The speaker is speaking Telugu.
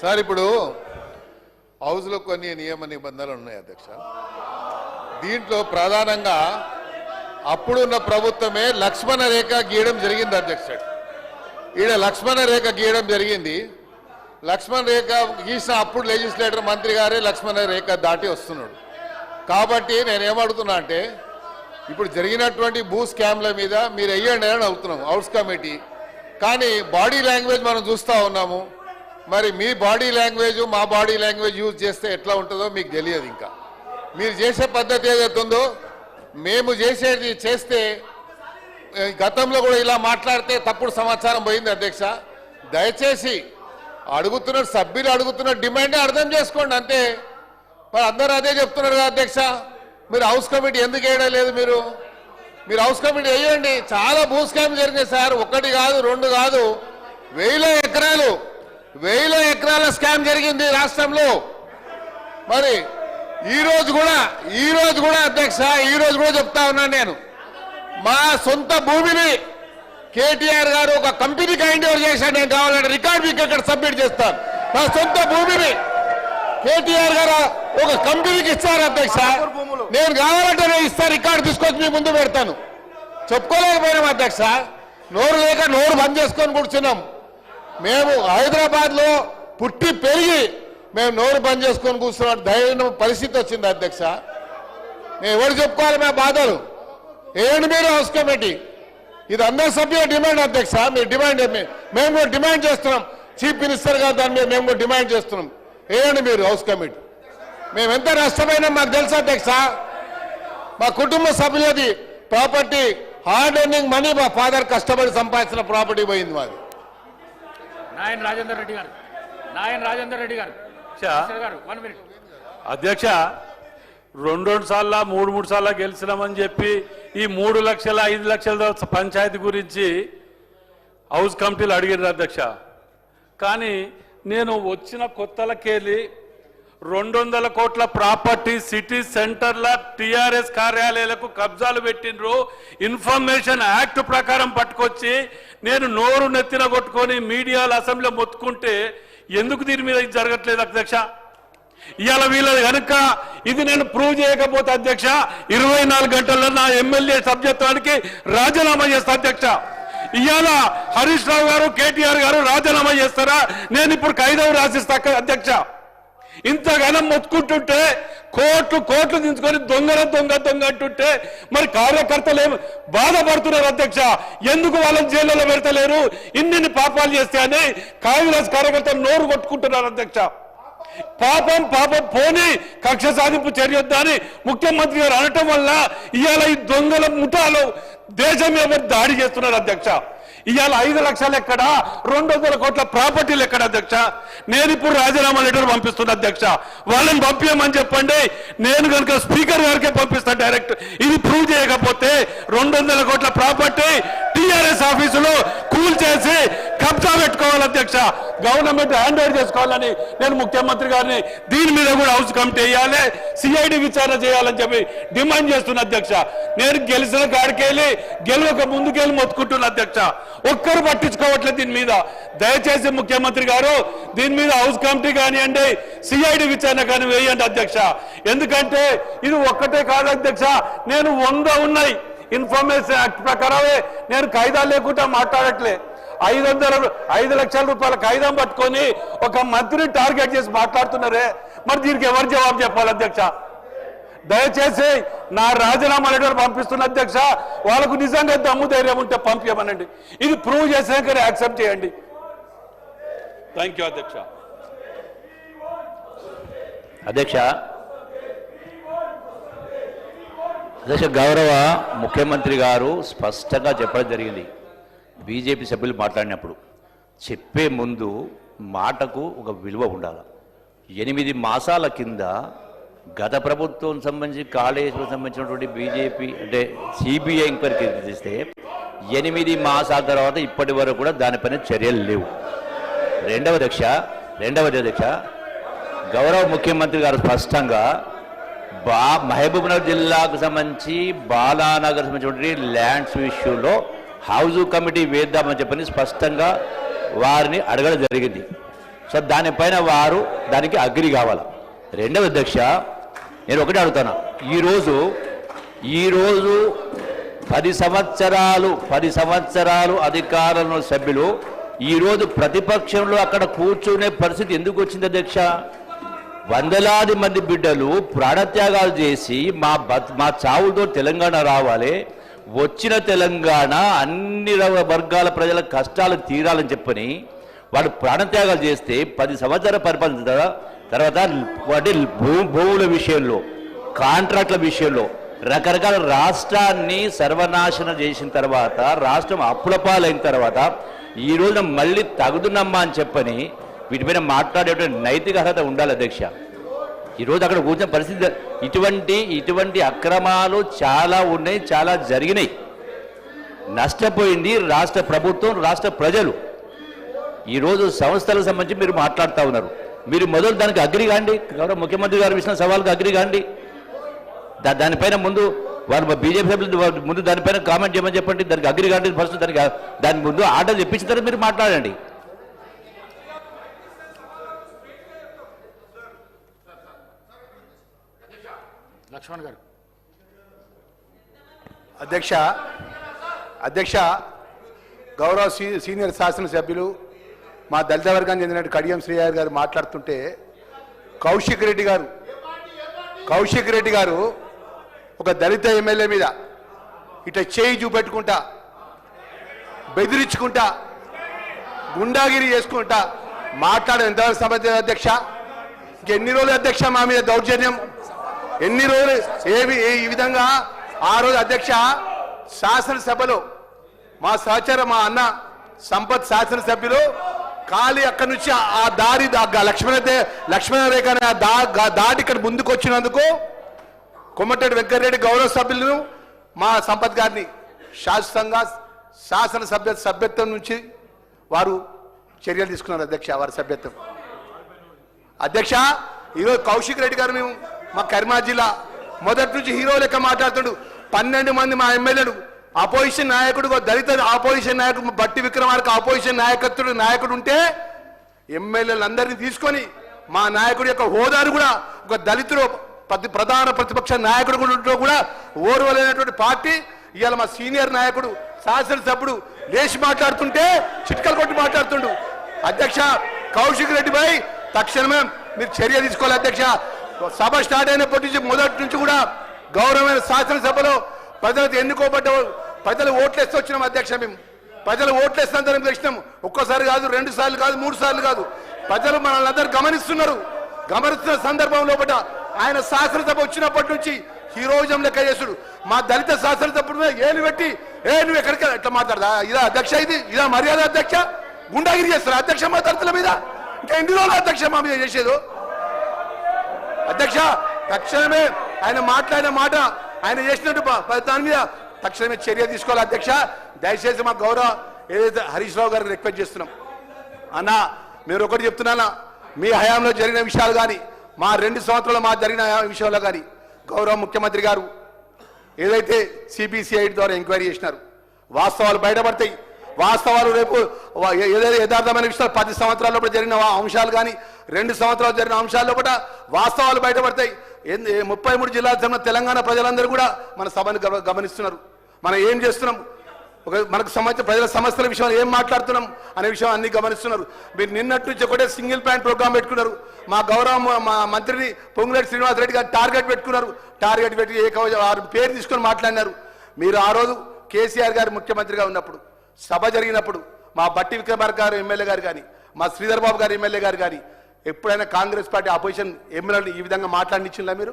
సార్ ఇప్పుడు హౌస్లో కొన్ని నియమ నిబంధనలు ఉన్నాయి అధ్యక్ష. దీంట్లో ప్రధానంగా అప్పుడున్న ప్రభుత్వమే లక్ష్మణ రేఖ గీయడం జరిగింది అధ్యక్ష. ఈడ లక్ష్మణ రేఖ గీయడం జరిగింది. లక్ష్మణ రేఖ గీసిన అప్పుడు లెజిస్లేటర్ మంత్రి గారే లక్ష్మణ రేఖ దాటి వస్తున్నాడు. కాబట్టి నేనేమడుగుతున్నా అంటే ఇప్పుడు జరిగినటువంటి భూ స్కామ్ల మీద మీరు వెయ్యండి అని అడుగుతున్నాం హౌస్ కమిటీ. కానీ బాడీ లాంగ్వేజ్ మనం చూస్తూ ఉన్నాము. మరి మీ బాడీ లాంగ్వేజ్ మా బాడీ లాంగ్వేజ్ యూజ్ చేస్తే ఎట్లా ఉంటుందో మీకు తెలియదు. ఇంకా మీరు చేసే పద్ధతి ఏదైతే ఉందో మేము చేసేది చేస్తే గతంలో కూడా ఇలా మాట్లాడితే తప్పుడు సమాచారం పోయింది అధ్యక్ష. దయచేసి అడుగుతున్న సభ్యులు అడుగుతున్న డిమాండే అర్థం చేసుకోండి అంతే. మరి అందరూ అదే చెప్తున్నారు కదా అధ్యక్ష. మీరు హౌస్ కమిటీ ఎందుకు వేయడం లేదు? మీరు హౌస్ కమిటీ వేయండి. చాలా భూ స్కామ్ జరిగినాయి సార్. ఒకటి కాదు రెండు కాదు, వేల ఎకరాల స్కామ్ జరిగింది రాష్ట్రంలో. మరి ఈ రోజు కూడా అధ్యక్ష చెప్తా ఉన్నాను నేను, మా సొంత భూమిని కేటీఆర్ గారు ఒక కంపెనీకి హ్యాండ్ ఓవర్ చేశాడు. నేను కావాలంటే రికార్డ్ మీకు ఇక్కడ సబ్మిట్ చేస్తాను. మా సొంత భూమిని కేటీఆర్ గారు ఒక కంపెనీకి ఇస్తారు అధ్యక్ష. నేను కావాలంటే నేను ఇస్తాను, రికార్డు తీసుకొచ్చి మీ ముందు పెడతాను. చెప్పుకోలేకపోయినాం అధ్యక్ష. నోరు లేక నోరు బంద్ చేసుకొని కూర్చున్నాం. మేము హైదరాబాద్లో పుట్టి పెరిగి మేము నోరు బంద్ చేసుకొని కూర్చున్నాం ధైర్యం పరిస్థితి వచ్చింది అధ్యక్ష. మేము ఎవరు చెప్పుకోవాలి మా బాధలు? ఏంటి మీరు హౌస్ కమిటీ? ఇది అందరి సభ్యుల డిమాండ్ అధ్యక్ష. మీరు డిమాండ్ మేము కూడా డిమాండ్ చేస్తున్నాం. చీఫ్ మినిస్టర్ గారు దాని మీద మేము కూడా డిమాండ్ చేస్తున్నాం. ఏంటి మీరు హౌస్ కమిటీ? మేము ఎంత నష్టమైనా మాకు తెలుసు అధ్యక్ష. మా కుటుంబ సభ్యులది ప్రాపర్టీ హార్డ్ ఎర్నింగ్ మనీ మా ఫాదర్ కష్టపడి సంపాదించిన ప్రాపర్టీ పోయింది మాది. నాయన్ రాజేందర్ రెడ్డి గారు అధ్యక్ష, రెండు సార్లు మూడు సార్లు గెలిచినామని చెప్పి ఈ 3 లక్షల 5 లక్షల పంచాయతీ గురించి హౌస్ కమిటీలు అడిగారు అధ్యక్ష. కానీ నేను వచ్చిన కొత్తలకెళ్ళి 200 కోట్ల ప్రాపర్టీ సిటీ సెంటర్ల టిఆర్ఎస్ కార్యాలయాలకు కబ్జాలు పెట్టిండ్రు. ఇన్ఫర్మేషన్ యాక్ట్ ప్రకారం పట్టుకొచ్చి నేను నోరు నెత్తిన కొట్టుకొని మీడియాలో అసెంబ్లీలో మొత్తుకుంటే ఎందుకు దీని మీద ఇది జరగట్లేదు అధ్యక్ష? ఇవాళ వీళ్ళది కనుక ఇది నేను ప్రూవ్ చేయకపోతే అధ్యక్ష 24 గంటల్లో నా ఎమ్మెల్యే సభ్యత్వానికి రాజీనామా చేస్తా అధ్యక్ష. ఇవాళ హరీష్ రావు గారు కేటీఆర్ గారు రాజీనామా చేస్తారా? నేను ఇప్పుడు ఖైదవు రాసిస్తా అధ్యక్ష. ఇంతగానం మొత్తుకుంటుంటే కోట్లు దించుకొని దొంగ అంటుంటే మరి కార్యకర్తలు ఏమి బాధపడుతున్నారు అధ్యక్ష? ఎందుకు వాళ్ళని జైల్లో పెడతలేరు? ఇన్ని పాపాలు చేస్తే అని కాంగ్రెస్ కార్యకర్తలు నోరు కొట్టుకుంటున్నారు అధ్యక్ష. పాపం పోని కక్ష సాధింపు చర్యొద్దని ముఖ్యమంత్రి గారు అనటం వల్ల ఇవాళ ఈ దొంగల ముఠాలు దేశం మీద దాడి చేస్తున్నారు అధ్యక్ష. ఇవాళ 5 లక్షలు ఎక్కడ, 200 కోట్ల ప్రాపర్టీలు ఎక్కడ అధ్యక్ష? నేను ఇప్పుడు రాజీనామా లెటర్ పంపిస్తున్నా అధ్యక్ష. వాళ్ళని పంపించమని చెప్పండి. నేను కనుక స్పీకర్ గారికే పంపిస్తాను డైరెక్ట్. ఇది ప్రూవ్ చేయకపోతే 200 కోట్ల ప్రాపర్టీ టిఆర్ఎస్ ఆఫీసులో కూల్ చేసి కబ్జా పెట్టుకోవాలి అధ్యక్ష. గవర్నమెంట్ హ్యాండ్ ఓవర్ చేసుకోవాలని నేను ముఖ్యమంత్రి గారిని దీని మీద కూడా హౌస్ కమిటీ వేయాలి, సిఐడి విచారణ చేయాలని చెప్పి డిమాండ్ చేస్తున్నా అధ్యక్ష. నేను గెలిచిన కాడికెళ్ళి గెలవక ముందుకెళ్ళి మొత్తుకుంటున్నా అధ్యక్ష. ఒక్కరు పట్టించుకోవట్లేదు దీని మీద. దయచేసి ముఖ్యమంత్రి గారు దీని మీద హౌస్ కమిటీ కానివ్వండి, సిఐడి విచారణ కానీ వేయండి అధ్యక్ష. ఎందుకంటే ఇది ఒక్కటే కాదు అధ్యక్ష, నేను 100 ఉన్నాయి. ఇన్ఫర్మేషన్ యాక్ట్ ప్రకారమే నేను ఖైదాలు లేకుండా మాట్లాడట్లే. 5 లక్షల రూపాయల ఖైదాం పట్టుకొని ఒక మంత్రిని టార్గెట్ చేసి మాట్లాడుతున్నారే, మరి దీనికి ఎవరు జవాబు చెప్పాలి అధ్యక్ష? దయచేసి నా రాజీనామా లెటర్ పంపిస్తున్న అధ్యక్ష. వాళ్ళకు నిజంగా దమ్ము ధైర్యం ఉంటే పంపించమనండి. ఇది ప్రూవ్ చేసాకనే యాక్సెప్ట్ చేయండి. థ్యాంక్ యూ అధ్యక్ష. అధ్యక్ష గౌరవ ముఖ్యమంత్రి గారు స్పష్టంగా చెప్పడం జరిగింది. బీజేపీ సభ్యులు మాట్లాడినప్పుడు చెప్పే ముందు మాటకు ఒక విలువ ఉండాలి. 8 మాసాల కింద గత ప్రభుత్వం సంబంధించి కాళేశ్వరం సంబంధించినటువంటి బీజేపీ అంటే సిబిఐ ఎంక్వైరీ తీస్తే 8 మాసాల తర్వాత ఇప్పటి వరకు కూడా దానిపైన చర్యలు లేవు. రెండవది అధ్యక్ష గౌరవ ముఖ్యమంత్రి గారు స్పష్టంగా మహబూబ్నగర్ జిల్లాకు సంబంధించి బాలానగర్ సంబంధించినటువంటి ల్యాండ్స్ ఇష్యూలో హౌస్ కమిటీ వేద్దామని చెప్పని స్పష్టంగా వారిని అడగడం జరిగింది. సో దానిపైన వారు దానికి అగ్రి కావాలి. రెండవ అధ్యక్ష, నేను ఒకటే అడుగుతాను, ఈరోజు 10 సంవత్సరాలు అధికారంలో సభ్యులు ఈరోజు ప్రతిపక్షంలో అక్కడ కూర్చునే పరిస్థితి ఎందుకు వచ్చింది అధ్యక్ష? వందలాది మంది బిడ్డలు ప్రాణత్యాగాలు చేసి మా చావులతో తెలంగాణ రావాలి, వచ్చిన తెలంగాణ అన్ని వర్గాల ప్రజల కష్టాలు తీరాలని చెప్పని వాడు ప్రాణత్యాగాలు చేస్తే 10 సంవత్సరాల పరిపాలన తర్వాత వాటి భూముల విషయంలో, కాంట్రాక్ట్ల విషయంలో రకరకాల రాష్ట్రాన్ని సర్వనాశనం చేసిన తర్వాత, రాష్ట్రం అప్పులపాలైన తర్వాత ఈ రోజున మళ్ళీ తగుదునమ్మా అని చెప్పని వీటిపైన మాట్లాడేటువంటి నైతిక అర్హత ఉండాలి అధ్యక్ష. ఈరోజు అక్కడ కూర్చున్న పరిస్థితి ఇటువంటి అక్రమాలు చాలా ఉన్నాయి, చాలా జరిగినాయి. నష్టపోయింది రాష్ట్ర ప్రభుత్వం, రాష్ట్ర ప్రజలు. ఈరోజు సంస్థలకు సంబంధించి మీరు మాట్లాడుతూ ఉన్నారు. మీరు మొదలు దానికి అగ్రి కాండి, గౌరవ ముఖ్యమంత్రి గారు ఇచ్చిన సవాల్కి అగ్రి కాండి. దానిపైన ముందు వారు బీజేపీ సభ్యులు ముందు దానిపైన కామెంట్ చేయమని చెప్పండి. దానికి అగ్రి కాండి ఫస్ట్, దాని ముందు ఆర్డర్ తెప్పించిన తర్వాత మీరు మాట్లాడండి. లక్ష్మణ్ గారు. అధ్యక్ష గౌరవ సీనియర్ శాసనసభ్యులు మా దళిత వర్గానికి చెందిన కడియం శ్రీహరి గారు మాట్లాడుతుంటే కౌశిక్ రెడ్డి గారు ఒక దళిత ఎమ్మెల్యే మీద ఇట్లా చేయి చూపెట్టుకుంటా, బెదిరించుకుంటా, గుండాగిరి చేసుకుంటా మాట్లాడడం ఎంతవరకు సమర్థ అధ్యక్ష? ఇంకెన్ని రోజులు అధ్యక్ష మా మీద దౌర్జన్యం? ఎన్ని రోజులు ఈ విధంగా? ఆ రోజు అధ్యక్ష శాసనసభలో మా సహచర మా అన్న సంపత్ శాసనసభ్యులు ఖాళీ అక్కడి నుంచి ఆ దారి లక్ష్మణ రేఖ దాటి ఇక్కడ ముందుకు వచ్చినందుకు కొమ్మటిరెడ్డి వెంకటరెడ్డి గౌరవ సభ్యులను మా సంపత్ గారిని శాశ్వతంగా సభ్యత్వం నుంచి వారు చర్యలు తీసుకున్నారు అధ్యక్ష. వారి సభ్యత్వం అధ్యక్ష ఈరోజు కౌశిక్ రెడ్డి గారు మేము మా కరీంనగర్ జిల్లా మొదటి నుంచి హీరో లెక్క మాట్లాడుతుండు. 12 మంది మా ఎమ్మెల్యేలు అపోజిషన్ నాయకుడు, దళిత అపోజిషన్ నాయకుడు బట్టి విక్రమార్క అపోజిషన్ నాయకుడు ఉంటే ఎమ్మెల్యేలందరినీ తీసుకొని మా నాయకుడి యొక్క హోదాను కూడా ఒక దళితుడు ప్రధాన ప్రతిపక్ష నాయకుడు కూడా ఓర్వలేనటువంటి పార్టీ ఇవాళ మా సీనియర్ నాయకుడు శాసనసభ్యుడు లేచి మాట్లాడుతుంటే చిట్కలు కొట్టి మాట్లాడుతుండు. అధ్యక్ష కౌశిక్ రెడ్డిపై తక్షణమే మీరు చర్య తీసుకోవాలి అధ్యక్ష. సభ స్టార్ట్ అయినప్పటి నుంచి మొదటి నుంచి కూడా గౌరవమైన శాసనసభలో ప్రజలకు ఎన్నుకోబడ్డ ప్రజలు ఓట్లేస్తూ వచ్చినాం అధ్యక్ష. మేము ప్రజలు ఓట్లేస్తాం గెలిచినాం. ఒక్కసారి కాదు, 2 సార్లు కాదు, 3 సార్లు కాదు. ప్రజలు మనల్ని అందరూ గమనిస్తున్న సందర్భంలో ఆయన శాసనసభ వచ్చినప్పటి నుంచి హీరోయిజం లెక్క చేసుడు. మా దళిత శాసనసభ్యుడు ఏలు పెట్టి నువ్వు ఎక్కడికి ఎట్లా మాట్లాడదా? ఇదా అధ్యక్ష? ఇదా మర్యాద అధ్యక్ష? గుండాగిరి చేస్తారు అధ్యక్ష మా దళితుల మీద. ఇంకా ఎన్ని రోజులు అధ్యక్ష మా మీద చేసేది? అధ్యక్ష తక్షణమే ఆయన మాట్లాడిన మాట, ఆయన చేసినట్టు దాని మీద తక్షణమే చర్య తీసుకోవాలి అధ్యక్ష. దయచేసి మా గౌరవ ఏదైతే హరీష్ రావు గారికి రిక్వెస్ట్ చేస్తున్నాం. అన్న మీరు ఒకటి చెప్తున్నానా, మీ హయాంలో జరిగిన విషయాలు కానీ మా 2 సంవత్సరాలు మా జరిగిన విషయంలో కానీ గౌరవ ముఖ్యమంత్రి గారు ఏదైతే సిబిసిఐడి ద్వారా ఎంక్వైరీ చేసినారు, వాస్తవాలు బయటపడతాయి. వాస్తవాలు రేపు ఏదైతే యథార్థమైన విషయాలు 10 సంవత్సరాల లోపల జరిగిన అంశాలు కానీ 2 సంవత్సరాలు జరిగిన అంశాల లోపల వాస్తవాలు బయటపడతాయి. 33 జిల్లాలకు చెందిన తెలంగాణ ప్రజలందరూ కూడా మన సభను గమనిస్తున్నారు. మనం ఏం చేస్తున్నాం, మనకు సంబంధించిన ప్రజల సమస్యల విషయంలో ఏం మాట్లాడుతున్నాం అనే విషయం అన్ని గమనిస్తున్నారు. మీరు నిన్నటి నుంచి ఒకటే సింగిల్ ప్లాన్ ప్రోగ్రామ్ పెట్టుకున్నారు. మా గౌరవ మా మంత్రిని పొంగులేటి శ్రీనివాసరెడ్డి గారు టార్గెట్ పెట్టుకున్నారు. టార్గెట్ పెట్టి వారి పేరు తీసుకొని మాట్లాడినారు. మీరు ఆ రోజు కేసీఆర్ గారు ముఖ్యమంత్రిగా ఉన్నప్పుడు సభ జరిగినప్పుడు మా బట్టి విక్రమార్క గారు ఎమ్మెల్యే గారు కానీ మా శ్రీధర్ బాబు గారు ఎమ్మెల్యే గారు కానీ ఎప్పుడైనా కాంగ్రెస్ పార్టీ అపోజిషన్ ఎమ్మెల్యేలు ఈ విధంగా మాట్లాడినిచ్చిందా మీరు?